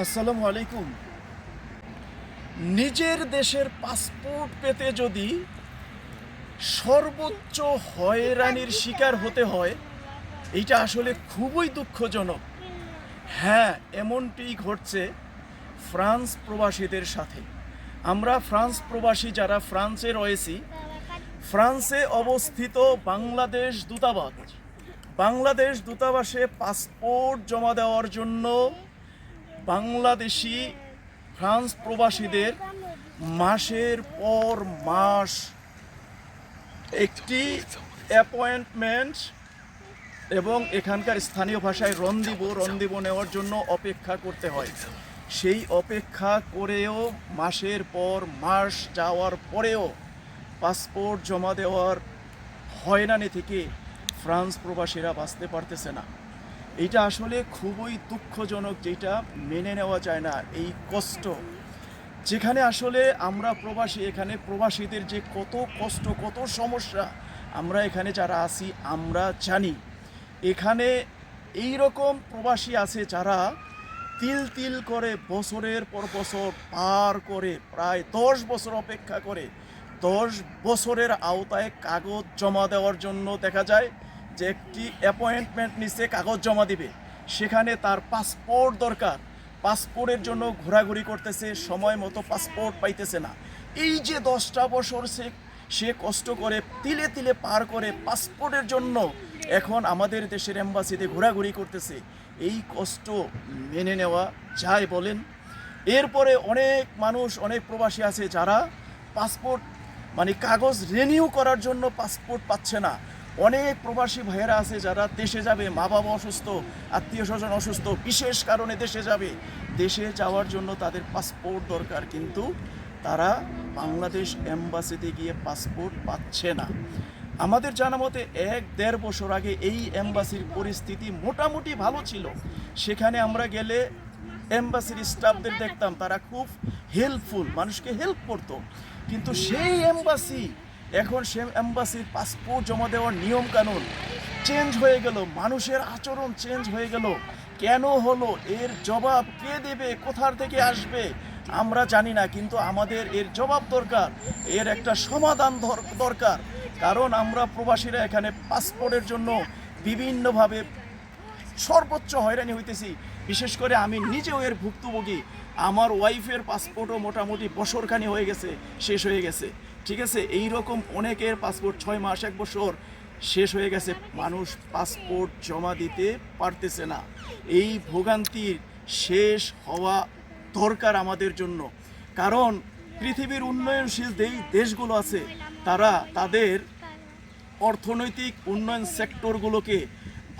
আসসালামু আলাইকুম। নিজের দেশের পাসপোর্ট পেতে যদি সর্বোচ্চ হয়রানির শিকার হতে হয়, এইটা আসলে খুবই দুঃখজনক। হ্যাঁ, এমনটিই ঘটছে ফ্রান্স প্রবাসীদের সাথে। আমরা ফ্রান্স প্রবাসী যারা ফ্রান্সে রয়েছি, ফ্রান্সে অবস্থিত বাংলাদেশ দূতাবাসে পাসপোর্ট জমা দেওয়ার জন্য বাংলাদেশি ফ্রান্স প্রবাসীদের মাসের পর মাস একটি অ্যাপয়েন্টমেন্ট এবং এখানকার স্থানীয় ভাষায় রন্দিব নেওয়ার জন্য অপেক্ষা করতে হয়। সেই অপেক্ষা করেও মাসের পর মাস যাওয়ার পরেও পাসপোর্ট জমা দেওয়ার হয়রানি থেকে ফ্রান্স প্রবাসীরা বাঁচতে পারতেছে না। এইটা আসলে খুবই দুঃখজনক, যেটা মেনে নেওয়া যায় না। এই কষ্ট যেখানে আসলে আমরা প্রবাসী, এখানে প্রবাসীদের যে কত কষ্ট, কত সমস্যা আমরা এখানে যারা আছি আমরা জানি। এখানে এই রকম প্রবাসী আছে যারা তিল তিল করে বছরের পর বছর পার করে প্রায় 10 বছর অপেক্ষা করে 10 বছরের আওতায় কাগজ জমা দেওয়ার জন্য দেখা যায় যে একটি অ্যাপয়েন্টমেন্ট নিচ্ছে, কাগজ জমা দিবে, সেখানে তার পাসপোর্ট দরকার। পাসপোর্টের জন্য ঘোরাঘুরি করতেছে, সময় মতো পাসপোর্ট পাইতেছে না। এই যে 10টা বছর সে কষ্ট করে তিলে তিলে পার করে পাসপোর্টের জন্য এখন আমাদের দেশের এম্বাসিতে ঘোরাঘুরি করতেছে। এই কষ্ট মেনে নেওয়া যায় বলেন? এরপরে অনেক মানুষ, অনেক প্রবাসী আছে যারা পাসপোর্ট কাগজ রিনিউ করার জন্য পাসপোর্ট পাচ্ছে না। অনেক প্রবাসী ভাইয়েরা আছে যারা দেশে যাবে, মা বাবা অসুস্থ, আত্মীয় স্বজন অসুস্থ, বিশেষ কারণে দেশে যাবে। দেশে যাওয়ার জন্য তাদের পাসপোর্ট দরকার, কিন্তু তারা বাংলাদেশ এম্বাসিতে গিয়ে পাসপোর্ট পাচ্ছে না। আমাদের জানা মতে 1-1.5 বছর আগে এই এম্বাসির পরিস্থিতি মোটামুটি ভালো ছিল। সেখানে আমরা গেলে এম্বাসির স্টাফদের দেখতাম তারা খুব হেল্পফুল, মানুষকে হেল্প করতো। কিন্তু সেই এম্বাসির পাসপোর্ট জমা দেওয়ার নিয়ম কানুন চেঞ্জ হয়ে গেল, মানুষের আচরণ চেঞ্জ হয়ে গেল। কেন হলো, এর জবাব কে দেবে, কোথার থেকে আসবে আমরা জানি না, কিন্তু আমাদের এর জবাব দরকার, এর একটা সমাধান দরকার। কারণ আমরা প্রবাসীরা এখানে পাসপোর্টের জন্য বিভিন্নভাবে সর্বোচ্চ হয়রানি হইতেছি। বিশেষ করে আমি নিজেও এর ভুক্তভোগী। আমার ওয়াইফের পাসপোর্টও মোটামুটি বছরখানি হয়ে গেছে, শেষ হয়ে গেছে। ঠিক আছে, এই রকম অনেকের পাসপোর্ট 6 মাস, 1 বছর শেষ হয়ে গেছে, মানুষ পাসপোর্ট জমা দিতে পারতেছে না। এই ভোগান্তির শেষ হওয়া দরকার আমাদের জন্য। কারণ পৃথিবীর উন্নয়নশীল দেশগুলো আছে, তারা তাদের অর্থনৈতিক উন্নয়ন সেক্টরগুলোকে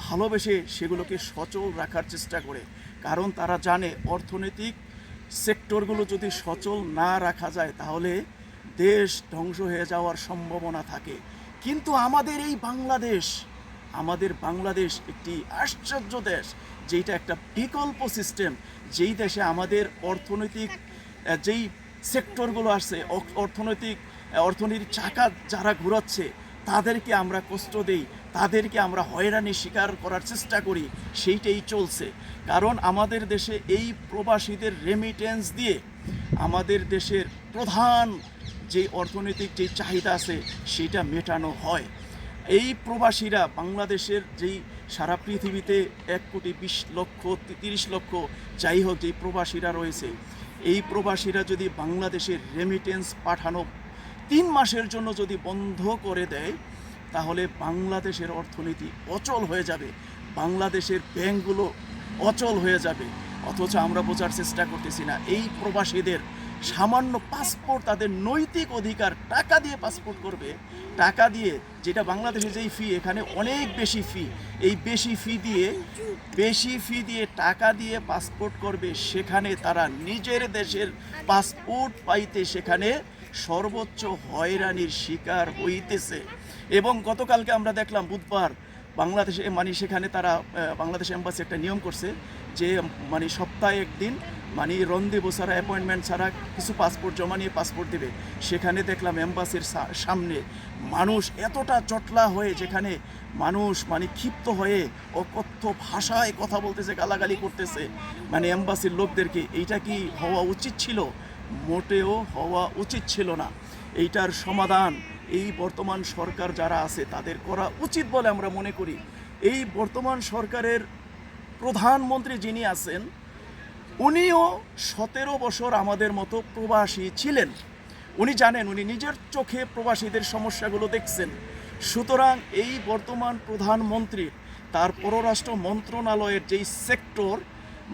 ভালোবেসে সেগুলোকে সচল রাখার চেষ্টা করে। কারণ তারা জানে অর্থনৈতিক সেক্টরগুলো যদি সচল না রাখা যায় তাহলে দেশ ধ্বংস হয়ে যাওয়ার সম্ভাবনা থাকে। কিন্তু আমাদের বাংলাদেশ একটি আশ্চর্য দেশ, যেটা একটা বিকল্প সিস্টেম, যেই দেশে আমাদের অর্থনৈতিক যেই সেক্টরগুলো আছে, অর্থনীতির চাকা যারা ঘোরাচ্ছে তাদেরকে আমরা কষ্ট দেই, তাদেরকে আমরা হয়রানি শিকার করার চেষ্টা করি, সেইটাই চলছে। কারণ আমাদের দেশে এই প্রবাসীদের রেমিটেন্স দিয়ে আমাদের দেশের প্রধান যে অর্থনৈতিক যে চাহিদা আছে সেটা মেটানো হয়। এই প্রবাসীরা বাংলাদেশের যেই সারা পৃথিবীতে 1,20,30,00,000 যাই হোক যেই প্রবাসীরা রয়েছে, এই প্রবাসীরা যদি বাংলাদেশের রেমিটেন্স পাঠানো 3 মাসের জন্য যদি বন্ধ করে দেয় তাহলে বাংলাদেশের অর্থনীতি অচল হয়ে যাবে, বাংলাদেশের ব্যাংকগুলো অচল হয়ে যাবে। অথচ আমরা বোঝার চেষ্টা করতেছি না। এই প্রবাসীদের সামান্য পাসপোর্ট, তাদের নৈতিক অধিকার, টাকা দিয়ে পাসপোর্ট করবে, টাকা দিয়ে, যেটা বাংলাদেশে যেই ফি, এখানে অনেক বেশি ফি। এই বেশি ফি দিয়ে টাকা দিয়ে পাসপোর্ট করবে, সেখানে তারা নিজের দেশের পাসপোর্ট পাইতে সেখানে সর্বোচ্চ হয়রানির শিকার হইতেছে। এবং গতকালকে আমরা দেখলাম বুধবার বাংলাদেশে সেখানে তারা বাংলাদেশ এম্বাসি একটা নিয়ম করছে যে সপ্তাহে একদিন মানে রন্দিবু ছাড়া, অ্যাপয়েন্টমেন্ট ছাড়া কিছু পাসপোর্ট জমা নিয়ে পাসপোর্ট দেবে। সেখানে দেখলাম এম্বাসির সামনে মানুষ এতটা জটলা হয়ে, যেখানে মানুষ মানে ক্ষিপ্ত হয়ে অকথ্য ভাষায় কথা বলতেছে, গালাগালি করতেছে মানে এম্বাসির লোকদেরকে। এইটা কি হওয়া উচিত ছিল? মোটেও হওয়া উচিত ছিল না। এইটার সমাধান এই বর্তমান সরকার যারা আছে তাদের করা উচিত বলে আমরা মনে করি। এই বর্তমান সরকারের প্রধানমন্ত্রী যিনি আছেন, উনিও 17 বছর আমাদের মতো প্রবাসী ছিলেন। উনি জানেন, উনি নিজের চোখে প্রবাসীদের সমস্যাগুলো দেখছেন। সুতরাং এই বর্তমান প্রধানমন্ত্রী তার পররাষ্ট্র মন্ত্রণালয়ের যেই সেক্টর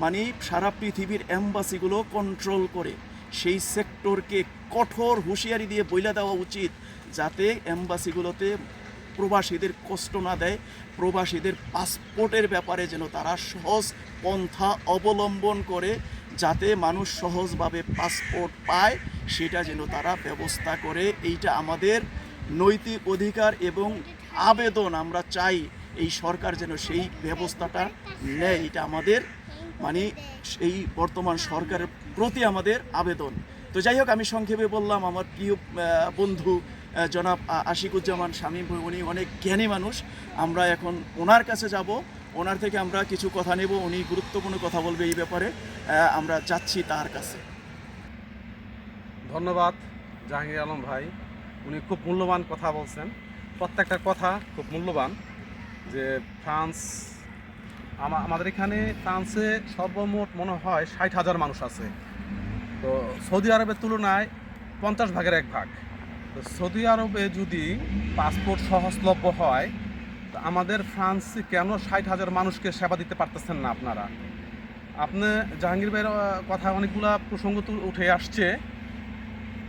মানে সারা পৃথিবীর এম্বাসিগুলো কন্ট্রোল করে, সেই সেক্টরকে কঠোর হুঁশিয়ারি দিয়ে বইলা দেওয়া উচিত, যাতে এম্বাসিগুলোতে প্রবাসীদের কষ্ট না দেয়, প্রবাসীদের পাসপোর্টের ব্যাপারে যেন তারা সহজ পন্থা অবলম্বন করে, যাতে মানুষ সহজভাবে পাসপোর্ট পায়, সেটা যেন তারা ব্যবস্থা করে। এইটা আমাদের নৈতিক অধিকার এবং আবেদন। আমরা চাই এই সরকার যেন সেই ব্যবস্থাটা নেয়। এটা আমাদের মানে এই বর্তমান সরকারের প্রতি আমাদের আবেদন। তো যাই হোক, আমি সংক্ষেপে বললাম। আমার প্রিয় বন্ধু জনাব আশিকুজ্জামান শামীম, উনি অনেক জ্ঞানী মানুষ। আমরা এখন ওনার কাছে যাব, ওনার থেকে আমরা কিছু কথা নেব। উনি গুরুত্বপূর্ণ কথা বলবে এই ব্যাপারে। আমরা যাচ্ছি তার কাছে। ধন্যবাদ জাহাঙ্গীর আলম ভাই, উনি খুব মূল্যবান কথা বলছেন। প্রত্যেকটা কথা খুব মূল্যবান। যে ফ্রান্স, আমাদের এখানে ফ্রান্সে সর্বমোট মনে হয় 60,000 মানুষ আছে। তো সৌদি আরবের তুলনায় 50 ভাগের 1 ভাগ। তো সৌদি আরবে যদি পাসপোর্ট সহজলভ্য হয়, তো আমাদের ফ্রান্সে কেন 60,000 মানুষকে সেবা দিতে পারতেছেন না আপনারা? আপনি জাহাঙ্গীর ভাইয়ের কথা অনেকগুলা প্রসঙ্গ উঠে আসছে।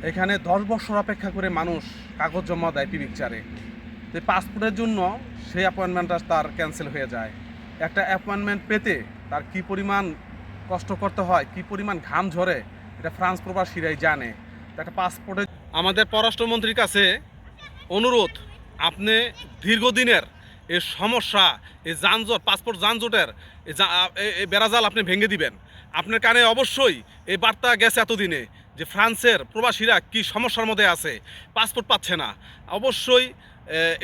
এখানে 10 বছর অপেক্ষা করে মানুষ কাগজ জমা দেয় পিকচারে। তো পাসপোর্টের জন্য সেই অ্যাপয়েন্টমেন্টটা তার ক্যান্সেল হয়ে যায়। একটা অ্যাপয়েন্টমেন্ট পেতে তার কি পরিমাণ কষ্ট করতে হয়, কি পরিমাণ ঘাম ঝরে, এটা ফ্রান্স প্রবাসীরাই জানে। একটা পাসপোর্টে আমাদের পররাষ্ট্রমন্ত্রীর কাছে অনুরোধ, আপনি দীর্ঘদিনের এই সমস্যা, এই যানজট, পাসপোর্ট যানজটের এই বেড়াজাল আপনি ভেঙে দিবেন। আপনার কানে অবশ্যই এই বার্তা গেছে এতদিনে যে ফ্রান্সের প্রবাসীরা কি সমস্যার মধ্যে আছে, পাসপোর্ট পাচ্ছে না। অবশ্যই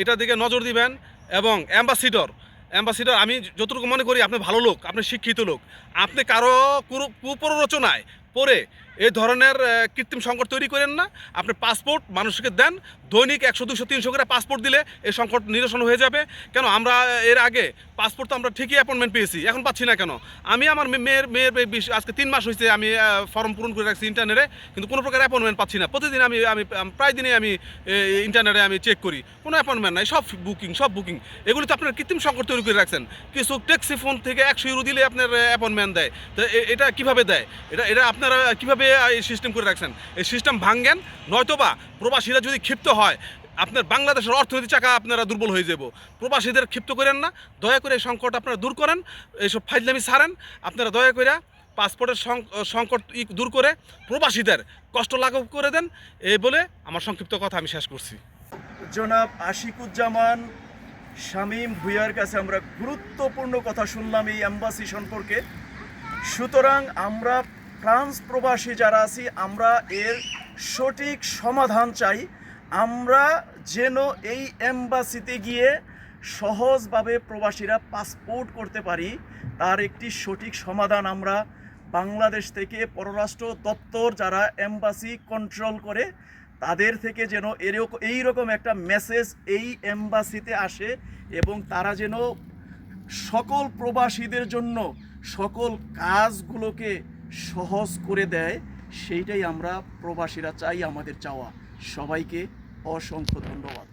এটার দিকে নজর দিবেন। এবং অ্যাম্বাসিডর, আমি যতটুকু মনে করি আপনি ভালো লোক, আপনি শিক্ষিত লোক, আপনি কারো কুপ্ররোচনায় পড়ে এই ধরনের কৃত্রিম সংকট তৈরি করেন না। আপনি পাসপোর্ট মানুষকে দেন, দৈনিক 100, 200, 300 করে পাসপোর্ট দিলে এই সংকট নিরসন হয়ে যাবে। কেন আমরা এর আগে পাসপোর্ট তো আমরা ঠিকই অ্যাপয়েন্টমেন্ট পেয়েছি, এখন পাচ্ছি না কেন? আমি আমার মেয়ের আজকে 3 মাস হয়েছে আমি ফর্ম পূরণ করে রাখছি ইন্টারনেটে, কিন্তু কোনো প্রকার অ্যাপয়েন্টমেন্ট পাচ্ছি না। প্রতিদিন আমি প্রায় দিনে আমি ইন্টারনেটে আমি চেক করি, কোনো অ্যাপয়েন্টমেন্ট নাই, সব বুকিং। এগুলি তো আপনার কৃত্রিম সংকট তৈরি করে রাখছেন। কিছু ট্যাক্সি ফোন থেকে 100 ইউরো দিলে আপনার অ্যাপয়েন্টমেন্ট দেয়। তো এটা কীভাবে দেয়? এটা আপনারা কীভাবে এই সিস্টেম করে রাখছেন? এই সিস্টেম ভাঙ্গেন, নয়তোবা প্রবাসীরা যদি ক্ষিপ্ত হয়, আপনার বাংলাদেশের অর্থনৈতিক চাকা আপনারা দুর্বল হয়ে যাব। প্রবাসীদের ক্ষিপ্ত করেন না, দয়া করে এই সংকট আপনারা দূর করেন, এইসব ফাইজলামি ছাড়েন। আপনারা দয়া করে পাসপোর্টের সংকট দূর করে প্রবাসীদের কষ্ট লাঘব করে দেন। এই বলে আমার সংক্ষিপ্ত কথা আমি শেষ করছি। জনাব আশিকুজ্জামান শামীম ভূঁইয়ার কাছে আমরা গুরুত্বপূর্ণ কথা শুনলাম এই এম্বাসি সম্পর্কে। সুতরাং আমরা ফ্রান্স প্রবাসী যারা আছি, আমরা এর সঠিক সমাধান চাই। আমরা যেন এই এম্বাসিতে গিয়ে সহজভাবে প্রবাসীরা পাসপোর্ট করতে পারি, তার একটি সঠিক সমাধান আমরা বাংলাদেশ থেকে পররাষ্ট্র দপ্তর যারা এম্বাসি কন্ট্রোল করে তাদের থেকে যেন এইরকম একটা মেসেজ এই এম্বাসিতে আসে, এবং তারা যেন সকল প্রবাসীদের জন্য সকল কাজগুলোকে সহজ করে দেয়। সেইটাই আমরা প্রবাসীরা চাই, আমাদের চাওয়া। সবাইকে অসংখ্য ধন্যবাদ।